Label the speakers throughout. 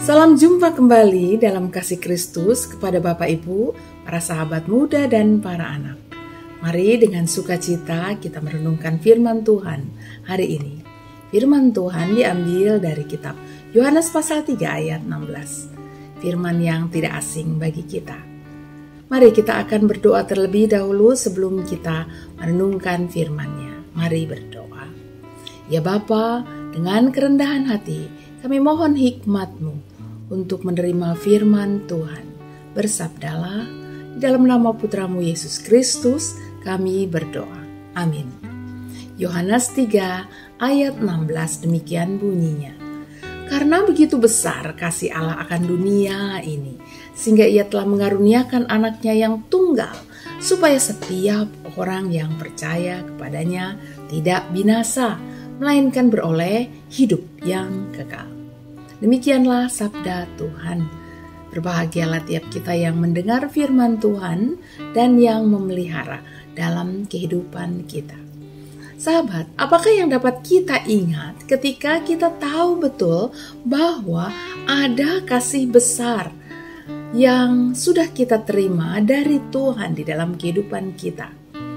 Speaker 1: Salam jumpa kembali dalam kasih Kristus kepada Bapak Ibu, para sahabat muda dan para anak. Mari dengan sukacita kita merenungkan firman Tuhan hari ini. Firman Tuhan diambil dari kitab Yohanes pasal 3 ayat 16. Firman yang tidak asing bagi kita. Mari kita akan berdoa terlebih dahulu sebelum kita merenungkan firman-Nya. Mari berdoa. Ya Bapa, dengan kerendahan hati kami mohon hikmat-Mu untuk menerima firman Tuhan. Bersabdalah, di dalam nama Putramu Yesus Kristus kami berdoa. Amin. Yohanes 3 ayat 16 demikian bunyinya. Karena begitu besar kasih Allah akan dunia ini, sehingga Ia telah mengaruniakan anaknya yang tunggal, supaya setiap orang yang percaya kepadanya tidak binasa, melainkan beroleh hidup yang kekal. Demikianlah sabda Tuhan. Berbahagialah tiap kita yang mendengar firman Tuhan dan yang memelihara dalam kehidupan kita. Sahabat, apakah yang dapat kita ingat ketika kita tahu betul bahwa ada kasih besar yang sudah kita terima dari Tuhan di dalam kehidupan kita?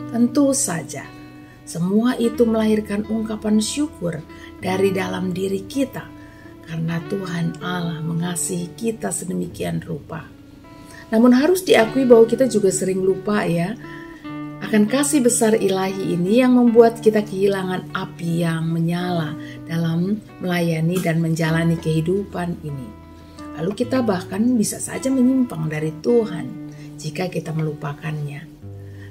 Speaker 1: Tentu saja, semua itu melahirkan ungkapan syukur dari dalam diri kita. Karena Tuhan Allah mengasihi kita sedemikian rupa. Namun harus diakui bahwa kita juga sering lupa ya akan kasih besar ilahi ini yang membuat kita kehilangan api yang menyala dalam melayani dan menjalani kehidupan ini. Lalu kita bahkan bisa saja menyimpang dari Tuhan jika kita melupakannya.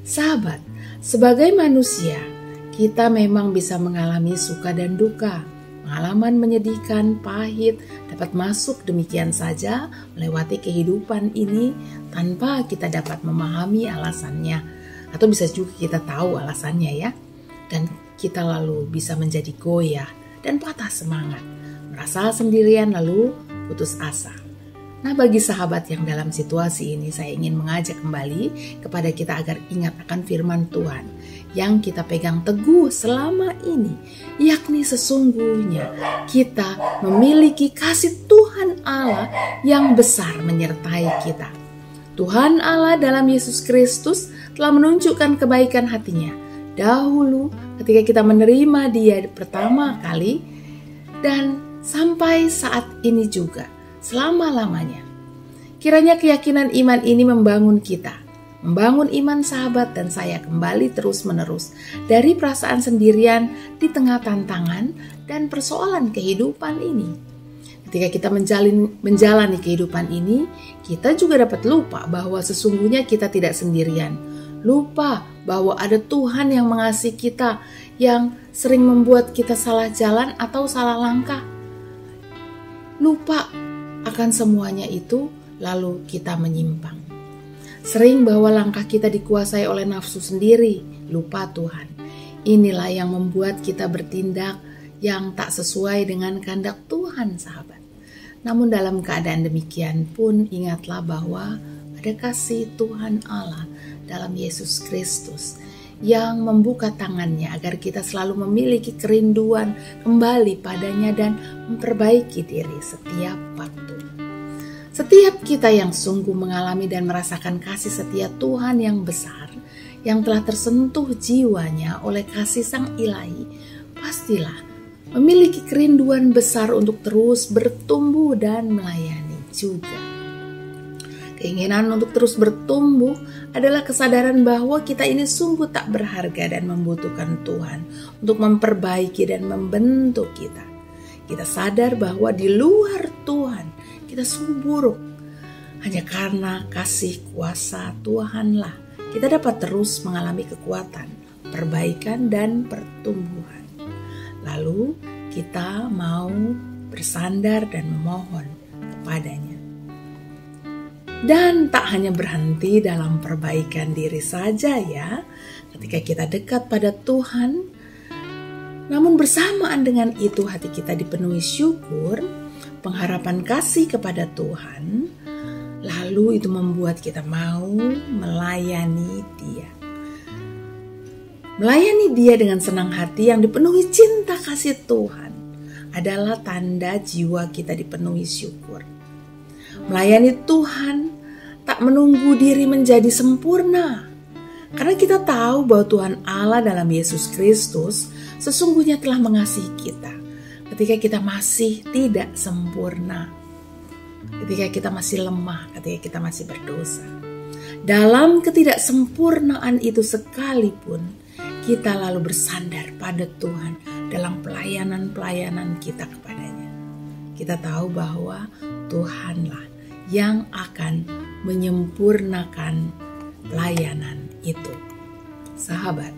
Speaker 1: Sahabat, sebagai manusia kita memang bisa mengalami suka dan duka. Pengalaman menyedihkan, pahit, dapat masuk demikian saja melewati kehidupan ini tanpa kita dapat memahami alasannya. Atau bisa juga kita tahu alasannya ya. Dan kita lalu bisa menjadi goyah dan patah semangat. Merasa sendirian lalu putus asa. Nah, bagi sahabat yang dalam situasi ini saya ingin mengajak kembali kepada kita agar ingat akan firman Tuhan yang kita pegang teguh selama ini, yakni sesungguhnya kita memiliki kasih Tuhan Allah yang besar menyertai kita. Tuhan Allah dalam Yesus Kristus telah menunjukkan kebaikan hatinya dahulu ketika kita menerima Dia pertama kali dan sampai saat ini juga selama-lamanya. Kiranya keyakinan iman ini membangun kita, membangun iman sahabat dan saya kembali terus-menerus dari perasaan sendirian di tengah tantangan dan persoalan kehidupan ini. Ketika kita menjalani kehidupan ini, kita juga dapat lupa bahwa sesungguhnya kita tidak sendirian. Lupa bahwa ada Tuhan yang mengasihi kita, yang sering membuat kita salah jalan atau salah langkah. Lupa akan semuanya itu, lalu kita menyimpang. Sering bahwa langkah kita dikuasai oleh nafsu sendiri, lupa Tuhan. Inilah yang membuat kita bertindak yang tak sesuai dengan kehendak Tuhan, sahabat. Namun dalam keadaan demikian pun ingatlah bahwa ada kasih Tuhan Allah dalam Yesus Kristus yang membuka tangannya agar kita selalu memiliki kerinduan kembali padanya dan memperbaiki diri setiap waktu. Setiap kita yang sungguh mengalami dan merasakan kasih setia Tuhan yang besar, yang telah tersentuh jiwanya oleh kasih Sang Ilahi, pastilah memiliki kerinduan besar untuk terus bertumbuh dan melayani juga. Keinginan untuk terus bertumbuh adalah kesadaran bahwa kita ini sungguh tak berharga dan membutuhkan Tuhan untuk memperbaiki dan membentuk kita. Kita sadar bahwa di luar Tuhan kita sungguh buruk. Hanya karena kasih kuasa Tuhanlah kita dapat terus mengalami kekuatan, perbaikan dan pertumbuhan. Lalu kita mau bersandar dan memohon kepadanya. Dan tak hanya berhenti dalam perbaikan diri saja ya, ketika kita dekat pada Tuhan, namun bersamaan dengan itu hati kita dipenuhi syukur, pengharapan kasih kepada Tuhan, lalu itu membuat kita mau melayani Dia. Melayani Dia dengan senang hati yang dipenuhi cinta kasih Tuhan adalah tanda jiwa kita dipenuhi syukur. Melayani Tuhan tak menunggu diri menjadi sempurna. Karena kita tahu bahwa Tuhan Allah dalam Yesus Kristus sesungguhnya telah mengasihi kita ketika kita masih tidak sempurna, ketika kita masih lemah, ketika kita masih berdosa. Dalam ketidaksempurnaan itu sekalipun, kita lalu bersandar pada Tuhan dalam pelayanan-pelayanan kita kepadanya. Kita tahu bahwa Tuhanlah yang akan menyempurnakan pelayanan itu. Sahabat,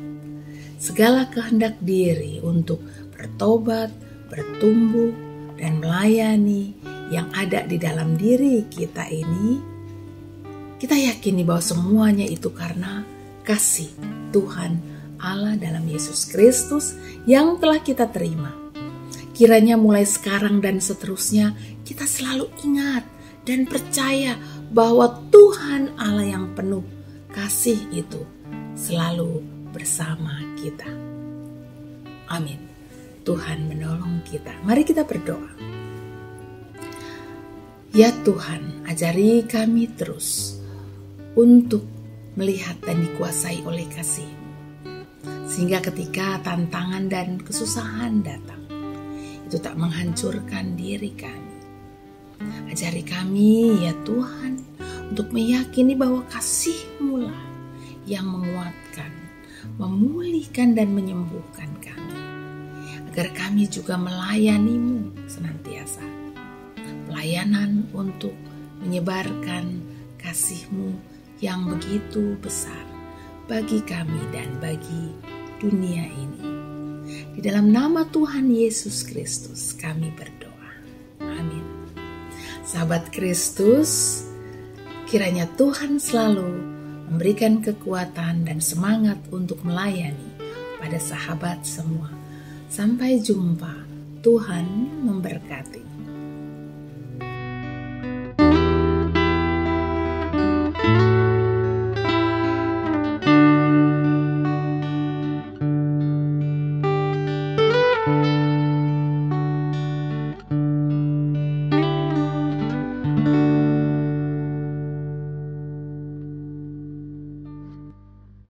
Speaker 1: segala kehendak diri untuk bertobat, bertumbuh, dan melayani yang ada di dalam diri kita ini, kita yakini bahwa semuanya itu karena kasih Tuhan Allah dalam Yesus Kristus yang telah kita terima. Kiranya mulai sekarang dan seterusnya kita selalu ingat dan percaya bahwa Tuhan Allah yang penuh kasih itu selalu bersama kita. Amin. Tuhan menolong kita. Mari kita berdoa. Ya Tuhan, ajari kami terus untuk melihat dan dikuasai oleh kasih-Mu, sehingga ketika tantangan dan kesusahan datang, itu tak menghancurkan diri kami. Ajari kami ya Tuhan untuk meyakini bahwa kasih-Mu lah yang menguatkan, memulihkan dan menyembuhkan kami, agar kami juga melayani-Mu senantiasa. Pelayanan untuk menyebarkan kasih-Mu yang begitu besar bagi kami dan bagi dunia ini. Di dalam nama Tuhan Yesus Kristus kami berdoa. Amin. Sahabat Kristus, kiranya Tuhan selalu memberikan kekuatan dan semangat untuk melayani pada sahabat semua. Sampai jumpa. Tuhan memberkati.